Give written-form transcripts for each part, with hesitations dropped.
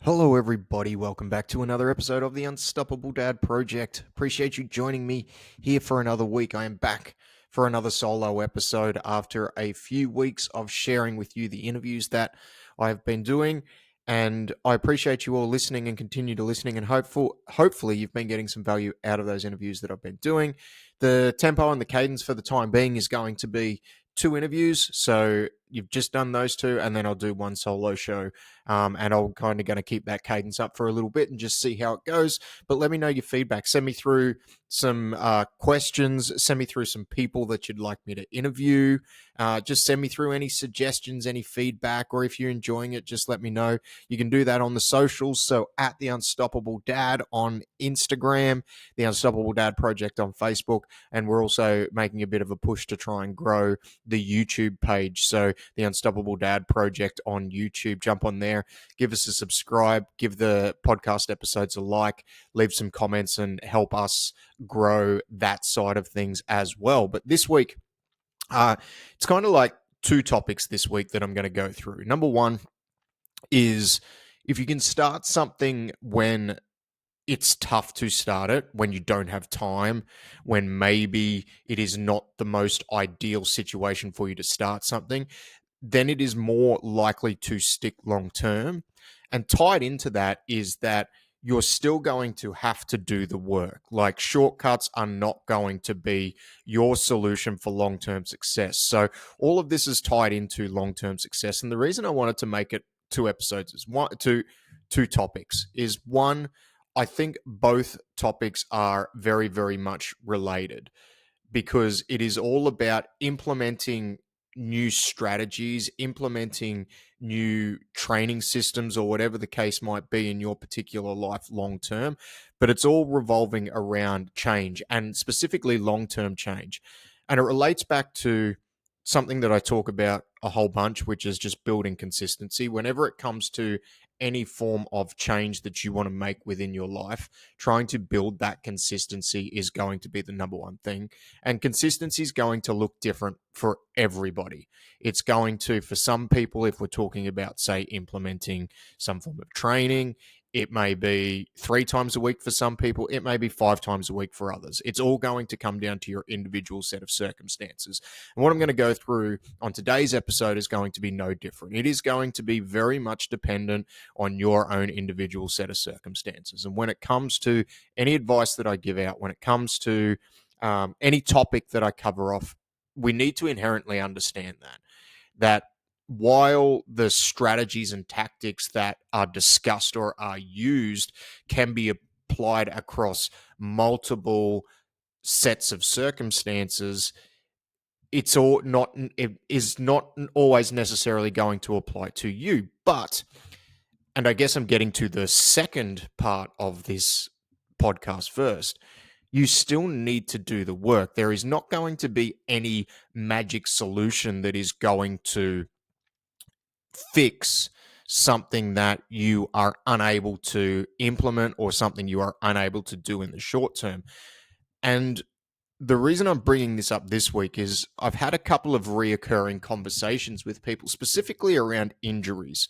Hello, everybody. Welcome back to another episode of the Unstoppable Dad Project. Appreciate you joining me here for another week. I am back for another solo episode after a few weeks of sharing with you the interviews that I've been doing. And I appreciate you all listening and continue to listening. And hopefully, you've been getting some value out of those interviews that I've been doing. The tempo and the cadence for the time being is going to be 2 interviews. So you've just done those two, and then I'll do one solo show. And I'm kind of going to keep that cadence up for a little bit and just see how it goes. But let me know your feedback. Send me through some questions. Send me through some people that you'd like me to interview. Just send me through any suggestions, any feedback, or if you're enjoying it, just let me know. You can do that on the socials. So at The Unstoppable Dad on Instagram, The Unstoppable Dad Project on Facebook, and we're also making a bit of a push to try and grow the YouTube page. So The Unstoppable Dad Project on YouTube. Jump on there, give us a subscribe, give the podcast episodes a like, leave some comments, and help us grow that side of things as well. But this week, it's kind of like two topics this week that I'm going to go through. Number one is if you can start something when it's tough to start it, when you don't have time, when maybe it is not the most ideal situation for you to start something, then it is more likely to stick long term. And tied into that is that you're still going to have to do the work. Like, shortcuts are not going to be your solution for long term success. So, all of this is tied into long term success. And the reason I wanted to make it 2 episodes is two topics is one, I think both topics are very, very much related because it is all about implementing new strategies, implementing new training systems, or whatever the case might be in your particular life long term. But it's all revolving around change, and specifically long term change. And it relates back to something that I talk about a whole bunch, which is just building consistency. Whenever it comes to any form of change that you want to make within your life, trying to build that consistency is going to be the number one thing. And consistency is going to look different for everybody. It's going to, for some people, if we're talking about, say, implementing some form of training, it may be 3 times a week for some people. It may be 5 times a week for others. It's all going to come down to your individual set of circumstances. And what I'm going to go through on today's episode is going to be no different. It is going to be very much dependent on your own individual set of circumstances. And when it comes to any advice that I give out, when it comes to any topic that I cover off, we need to inherently understand that while the strategies and tactics that are discussed or are used can be applied across multiple sets of circumstances, it is not always necessarily going to apply to you. But, and I guess I'm getting to the second part of this podcast first, you still need to do the work. There is not going to be any magic solution that is going to fix something that you are unable to implement or something you are unable to do in the short term. And the reason I'm bringing this up this week is I've had a couple of reoccurring conversations with people specifically around injuries.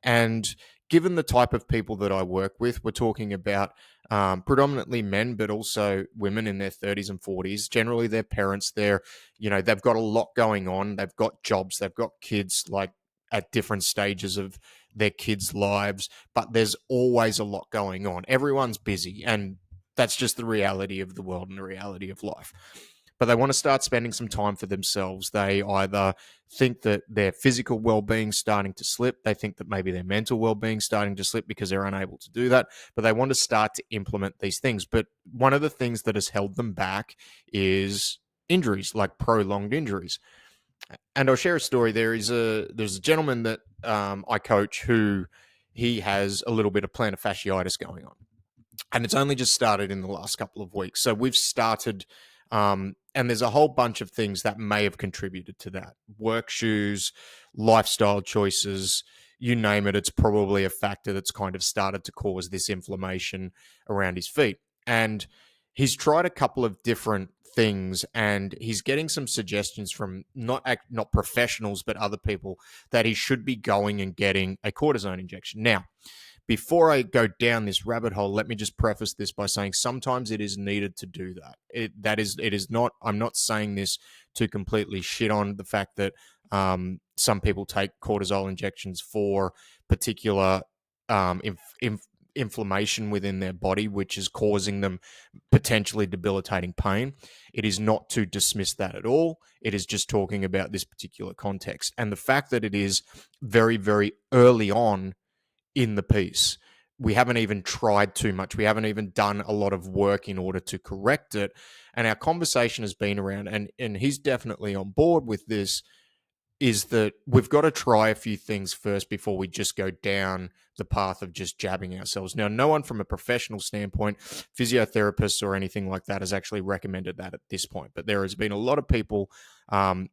And given the type of people that I work with, we're talking about predominantly men, but also women in their 30s and 40s. Generally, their parents, they've got a lot going on. They've got jobs, they've got kids, like at different stages of their kids' lives, but there's always a lot going on. Everyone's busy, and that's just the reality of the world and the reality of life. But they want to start spending some time for themselves. They either think that their physical well-being starting to slip. They think that maybe their mental well-being starting to slip because they're unable to do that. But they want to start to implement these things. But one of the things that has held them back is injuries, like prolonged injuries. And I'll share a story. There's a gentleman that I coach who he has a little bit of plantar fasciitis going on. And it's only just started in the last couple of weeks. So we've started, and there's a whole bunch of things that may have contributed to that. Work shoes, lifestyle choices, you name it, it's probably a factor that's kind of started to cause this inflammation around his feet. And he's tried a couple of different things, and he's getting some suggestions from not professionals, but other people that he should be going and getting a cortisone injection. Now, before I go down this rabbit hole, let me just preface this by saying sometimes it is needed to do that. It is not. I'm not saying this to completely shit on the fact that some people take cortisol injections for particular inflammation within their body, which is causing them potentially debilitating pain. It is not to dismiss that at all. It is just talking about this particular context and the fact that it is very, very early on in the piece. We haven't even tried too much. We haven't even done a lot of work in order to correct it. And our conversation has been around, and he's definitely on board with this, is that we've got to try a few things first before we just go down the path of just jabbing ourselves. Now, no one from a professional standpoint, physiotherapists or anything like that, has actually recommended that at this point. But there has been a lot of people, a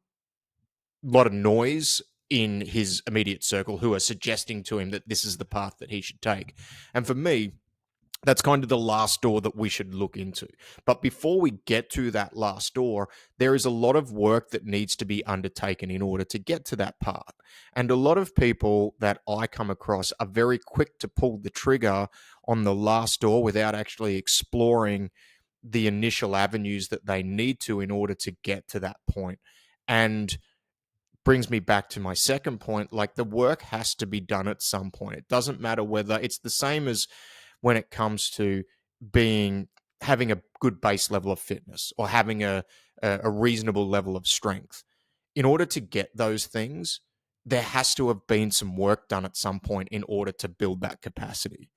lot of noise in his immediate circle who are suggesting to him that this is the path that he should take. And for me, that's kind of the last door that we should look into. But before we get to that last door, there is a lot of work that needs to be undertaken in order to get to that part. And a lot of people that I come across are very quick to pull the trigger on the last door without actually exploring the initial avenues that they need to in order to get to that point. And brings me back to my second point, like the work has to be done at some point. It doesn't matter whether it's the same as when it comes to having a good base level of fitness or having a reasonable level of strength. In order to get those things, there has to have been some work done at some point in order to build that capacity.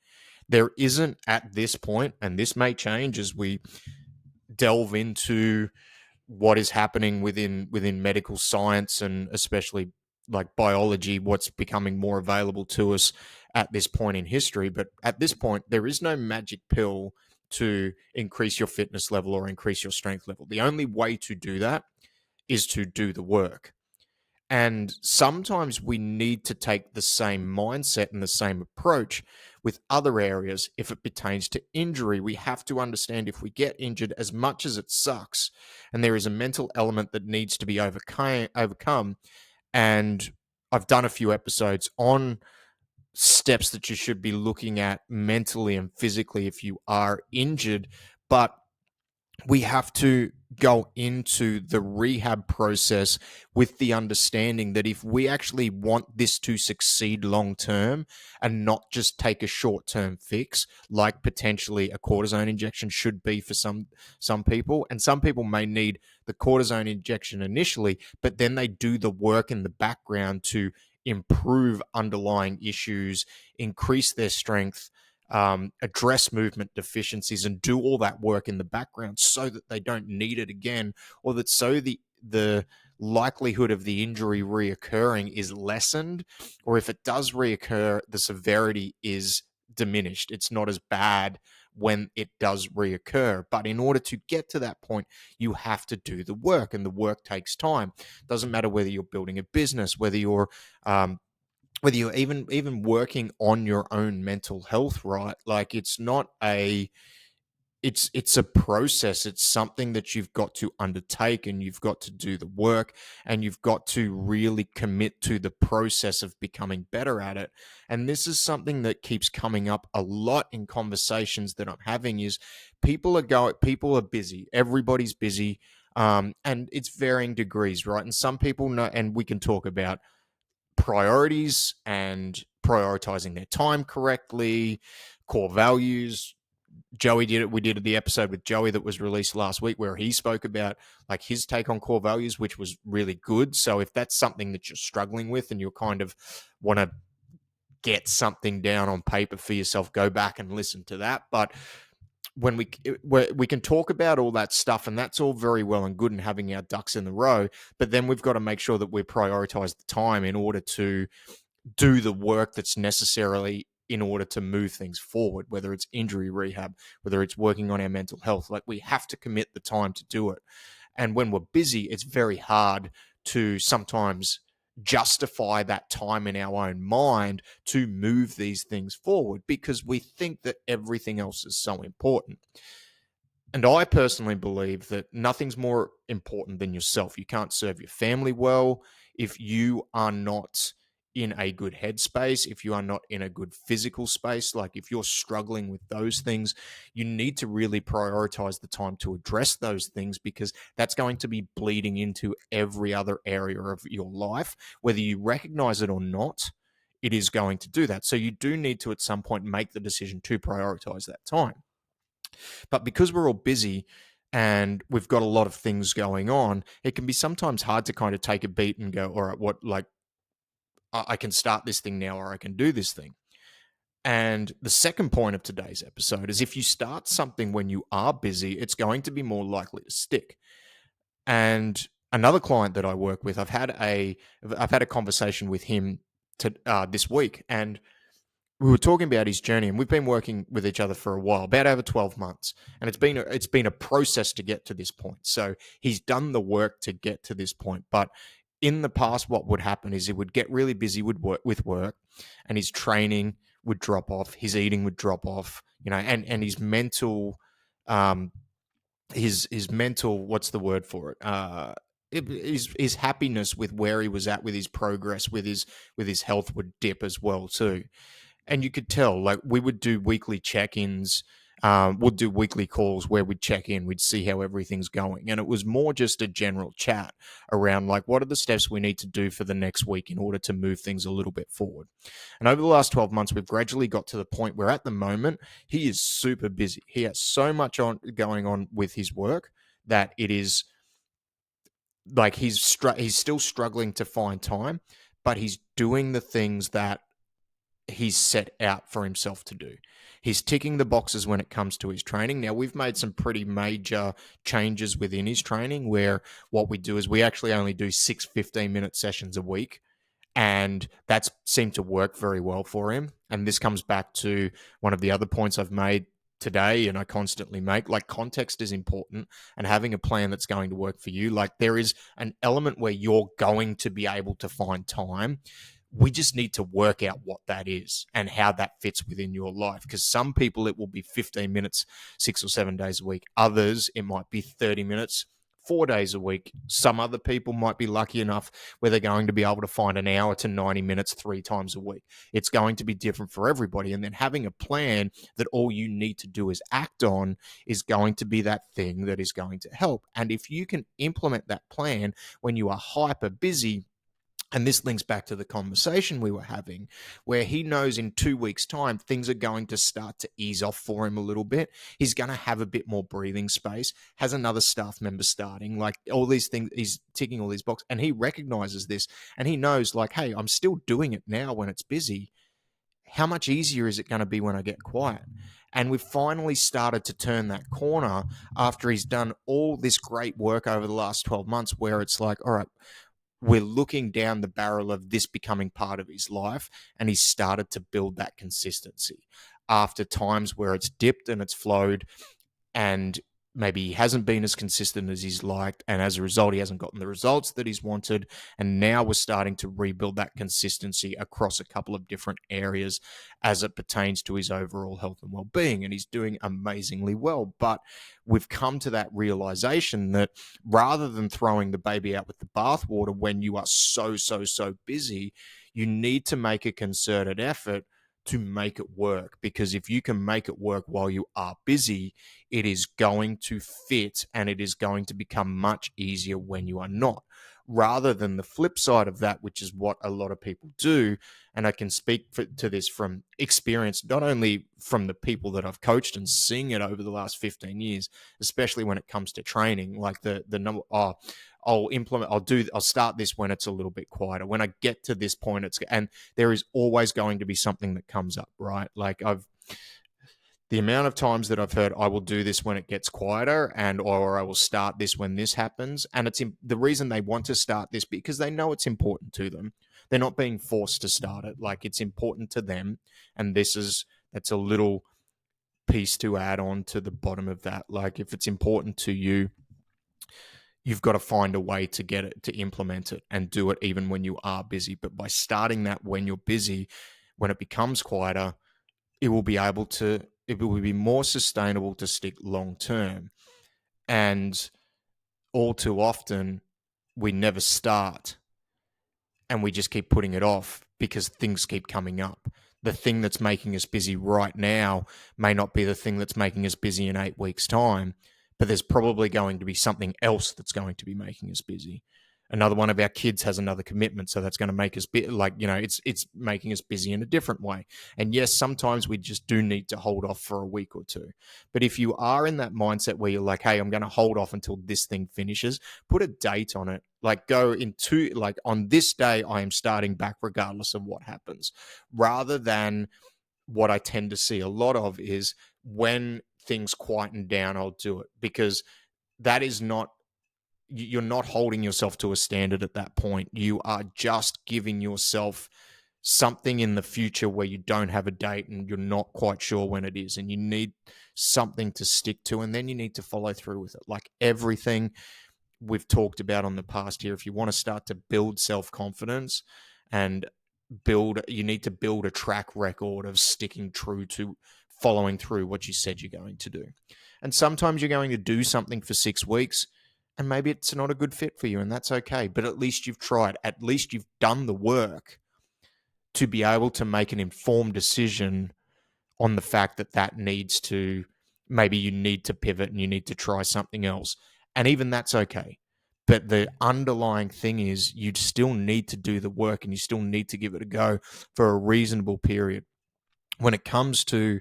There isn't at this point, and this may change as we delve into what is happening within medical science and especially like biology, what's becoming more available to us at this point in history. But at this point, there is no magic pill to increase your fitness level or increase your strength level. The only way to do that is to do the work. And sometimes we need to take the same mindset and the same approach with other areas if it pertains to injury. We have to understand if we get injured, as much as it sucks, and there is a mental element that needs to be overcome. And I've done a few episodes on steps that you should be looking at mentally and physically if you are injured. But we have to go into the rehab process with the understanding that if we actually want this to succeed long term and not just take a short term fix, like potentially a cortisone injection should be for some people, and some people may need the cortisone injection initially, but then they do the work in the background to improve underlying issues, increase their strength, address movement deficiencies, and do all that work in the background so that they don't need it again, or that so the likelihood of the injury reoccurring is lessened, or if it does reoccur, the severity is diminished. It's not as bad when it does reoccur. But in order to get to that point, you have to do the work, and the work takes time. Doesn't matter whether you're building a business, whether you're even working on your own mental health, right? Like it's not it's a process. It's something that you've got to undertake, and you've got to do the work, and you've got to really commit to the process of becoming better at it. And this is something that keeps coming up a lot in conversations that I'm having is people are busy. Everybody's busy. And it's varying degrees, right? And some people know, and we can talk about priorities and prioritizing their time correctly, core values. Joey did it. We did the episode with Joey that was released last week where he spoke about like his take on core values, which was really good. So if that's something that you're struggling with and you kind of want to get something down on paper for yourself, go back and listen to that. But when we can talk about all that stuff, and that's all very well and good and having our ducks in the row, but then we've got to make sure that we prioritize the time in order to do the work that's necessarily in order to move things forward, whether it's injury rehab, whether it's working on our mental health. Like we have to commit the time to do it. And when we're busy, it's very hard to sometimes justify that time in our own mind to move these things forward because we think that everything else is so important. And I personally believe that nothing's more important than yourself. You can't serve your family well if you are not in a good headspace, if you are not in a good physical space, like if you're struggling with those things, you need to really prioritize the time to address those things, because that's going to be bleeding into every other area of your life. Whether you recognize it or not, it is going to do that. So you do need to, at some point, make the decision to prioritize that time. But because we're all busy and we've got a lot of things going on, it can be sometimes hard to kind of take a beat and go, all right, what, like, I can start this thing now, or I can do this thing. And the second point of today's episode is, if you start something when you are busy, it's going to be more likely to stick. And another client that I work with, I've had a conversation with him this week, and we were talking about his journey, and we've been working with each other for a while, about over 12 months, and it's been a process to get to this point. So he's done the work to get to this point. But in the past, what would happen is he would get really busy with work, and his training would drop off, his eating would drop off, and his mental, his mental, what's the word for it? His happiness with where he was at with his progress, with his health, would dip as well too. And you could tell, like, we would do weekly check-ins, we'd do weekly calls where we'd check in, we'd see how everything's going, and it was more just a general chat around, like, what are the steps we need to do for the next week in order to move things a little bit forward. And over the last 12 months, we've gradually got to the point where, at the moment, he is super busy. He has so much going on with his work that it is like he's still struggling to find time, but he's doing the things that he's set out for himself to do. He's ticking the boxes when it comes to his training. Now, we've made some pretty major changes within his training, where what we do is we actually only do 6 15-minute sessions a week. And that's seemed to work very well for him. And this comes back to one of the other points I've made today, and I constantly make, like, context is important, and having a plan that's going to work for you. Like, there is an element where you're going to be able to find time. We just need to work out what that is and how that fits within your life. Because some people, it will be 15 minutes, 6 or 7 days a week. Others, it might be 30 minutes, 4 days a week. Some other people might be lucky enough where they're going to be able to find an hour to 90 minutes 3 times a week. It's going to be different for everybody. And then having a plan that all you need to do is act on is going to be that thing that is going to help. And if you can implement that plan when you are hyper busy, and this links back to the conversation we were having, where he knows in 2 weeks' time, things are going to start to ease off for him a little bit. He's going to have a bit more breathing space, has another staff member starting, like, all these things, he's ticking all these boxes, and he recognizes this, and he knows, like, hey, I'm still doing it now when it's busy. How much easier is it going to be when I get quiet? And we've finally started to turn that corner after he's done all this great work over the last 12 months, where it's like, all right, we're looking down the barrel of this becoming part of his life, and he's started to build that consistency after times where it's dipped and it's flowed, and maybe he hasn't been as consistent as he's liked, and as a result, he hasn't gotten the results that he's wanted. And now we're starting to rebuild that consistency across a couple of different areas as it pertains to his overall health and well-being, and he's doing amazingly well. But we've come to that realization that rather than throwing the baby out with the bathwater when you are so busy, you need to make a concerted effort to make it work. Because if you can make it work while you are busy, it is going to fit, and it is going to become much easier when you are not, rather than the flip side of that, which is what a lot of people do. And I can speak to this from experience, not only from the people that I've coached and seeing it over the last 15 years, especially when it comes to training, like the number, I'll start this when it's a little bit quieter. When I get to this point, and there is always going to be something that comes up, right? Like, the amount of times that I've heard, I will do this when it gets quieter, or I will start this when this happens. And the reason they want to start this, because they know it's important to them. They're not being forced to start it. Like, it's important to them. And that's a little piece to add on to the bottom of that. Like, if it's important to you, you've got to find a way to get it, to implement it and do it even when you are busy. But by starting that when you're busy, when it becomes quieter, it will be more sustainable to stick long term. And all too often, we never start, and we just keep putting it off because things keep coming up. The thing that's making us busy right now may not be the thing that's making us busy in 8 weeks' time, but there's probably going to be something else that's going to be making us busy. Another one of our kids has another commitment, so that's going to make us it's making us busy in a different way. And yes, sometimes we just do need to hold off for a week or two. But if you are in that mindset where you're like, hey, I'm going to hold off until this thing finishes, put a date on it. Like go into like on this day, I am starting back regardless of what happens, rather than what I tend to see a lot of is when things quieten down, I'll do it, because that is not, you're not holding yourself to a standard at that point. You are just giving yourself something in the future where you don't have a date and you're not quite sure when it is, and you need something to stick to, and then you need to follow through with it. Like everything we've talked about on the past here, if you want to start to build self-confidence and you need to build a track record of sticking true to following through what you said you're going to do. And sometimes you're going to do something for 6 weeks and maybe it's not a good fit for you, and that's okay. But at least you've tried. At least you've done the work to be able to make an informed decision on the fact that needs to, maybe you need to pivot and you need to try something else. And even that's okay. But the underlying thing is you still need to do the work and you still need to give it a go for a reasonable period. When it comes to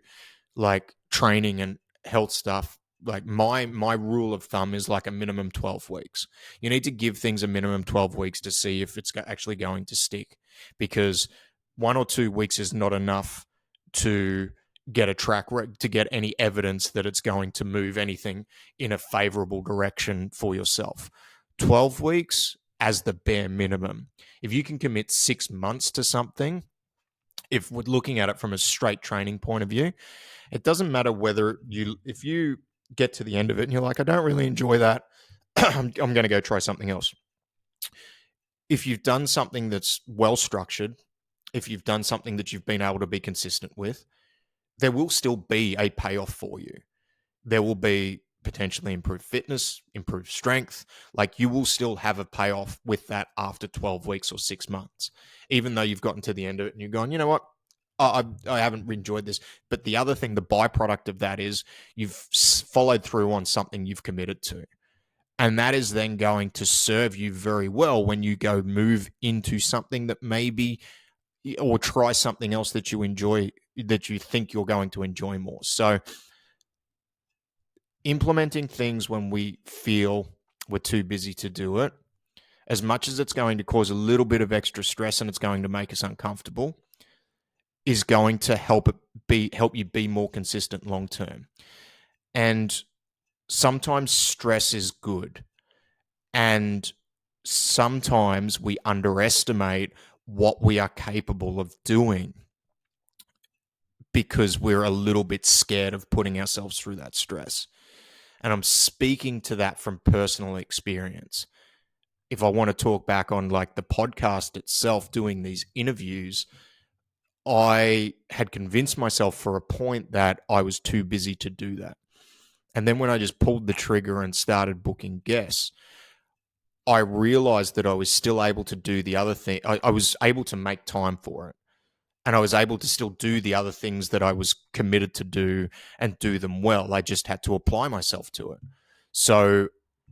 like training and health stuff, like my rule of thumb is like a minimum 12 weeks. You need to give things a minimum 12 weeks to see if it's actually going to stick, because 1 or 2 weeks is not enough to get a to get any evidence that it's going to move anything in a favorable direction for yourself. 12 weeks as the bare minimum. If you can commit 6 months to something, if we're looking at it from a straight training point of view, it doesn't matter if you get to the end of it and you're like, I don't really enjoy that, I'm going to go try something else. If you've done something that's well structured, if you've done something that you've been able to be consistent with, there will still be a payoff for you. There will be potentially improved fitness, improved strength. Like you will still have a payoff with that after 12 weeks or 6 months, even though you've gotten to the end of it and you're going, you know what? I haven't enjoyed this. But the other thing, the byproduct of that is you've followed through on something you've committed to. And that is then going to serve you very well when you go move into something that maybe, or try something else that you enjoy, that you think you're going to enjoy more. So implementing things when we feel we're too busy to do it, as much as it's going to cause a little bit of extra stress and it's going to make us uncomfortable, is going to help you be more consistent long term. And sometimes stress is good, and sometimes we underestimate what we are capable of doing because we're a little bit scared of putting ourselves through that stress. And I'm speaking to that from personal experience. If I want to talk back on like the podcast itself, doing these interviews, I had convinced myself for a point that I was too busy to do that. And then when I just pulled the trigger and started booking guests, I realized that I was still able to do the other thing. I was able to make time for it. And I was able to still do the other things that I was committed to do and do them well. I just had to apply myself to it. So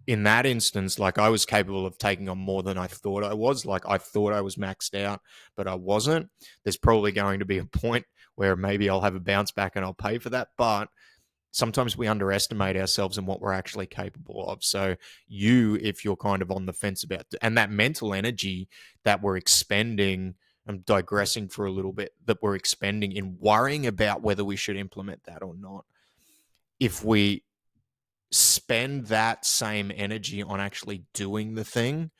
in that instance, like I was capable of taking on more than I thought I was. Like I thought I was maxed out, but I wasn't. There's probably going to be a point where maybe I'll have a bounce back and I'll pay for that. But sometimes we underestimate ourselves and what we're actually capable of. So if you're kind of on the fence about it, and that mental energy that we're expending, I'm digressing for a little bit, that we're expending in worrying about whether we should implement that or not. If we spend that same energy on actually doing the thing,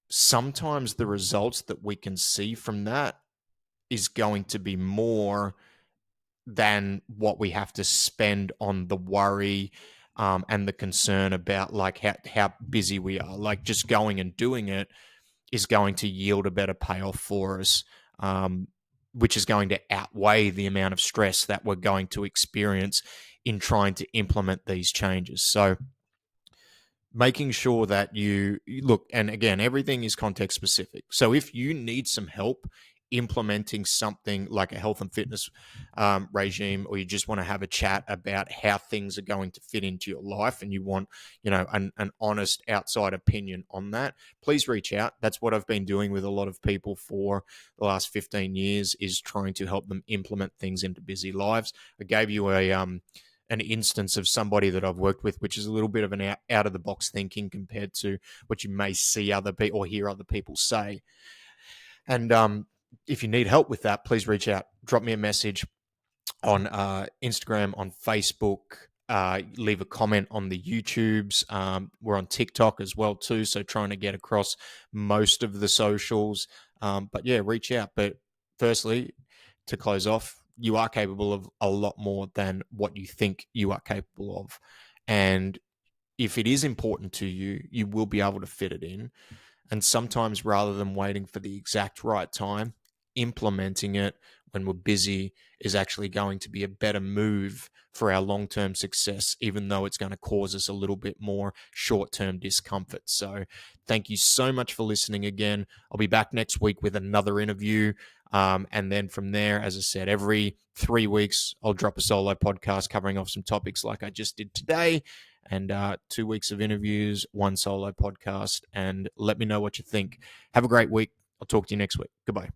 sometimes the results that we can see from that is going to be more than what we have to spend on the worry and the concern about like how busy we are. Like just going and doing it is going to yield a better payoff for us, which is going to outweigh the amount of stress that we're going to experience in trying to implement these changes. So making sure that you look, and again, everything is context specific. So if you need some help implementing something like a health and fitness regime, or you just want to have a chat about how things are going to fit into your life, and you want, an honest outside opinion on that, please reach out. That's what I've been doing with a lot of people for the last 15 years, is trying to help them implement things into busy lives. I gave you an instance of somebody that I've worked with, which is a little bit of an out of the box thinking compared to what you may see other people or hear other people say. And if you need help with that, please reach out. Drop me a message on Instagram, on Facebook. Leave a comment on the YouTubes. We're on TikTok as well too, so trying to get across most of the socials. But yeah, reach out. But firstly, to close off, you are capable of a lot more than what you think you are capable of. And if it is important to you, you will be able to fit it in. And sometimes, rather than waiting for the exact right time, implementing it when we're busy is actually going to be a better move for our long-term success, even though it's going to cause us a little bit more short-term discomfort. So thank you so much for listening again. I'll be back next week with another interview. And then from there, as I said, every 3 weeks, I'll drop a solo podcast covering off some topics like I just did today. And 2 weeks of interviews, one solo podcast. And let me know what you think. Have a great week. I'll talk to you next week. Goodbye.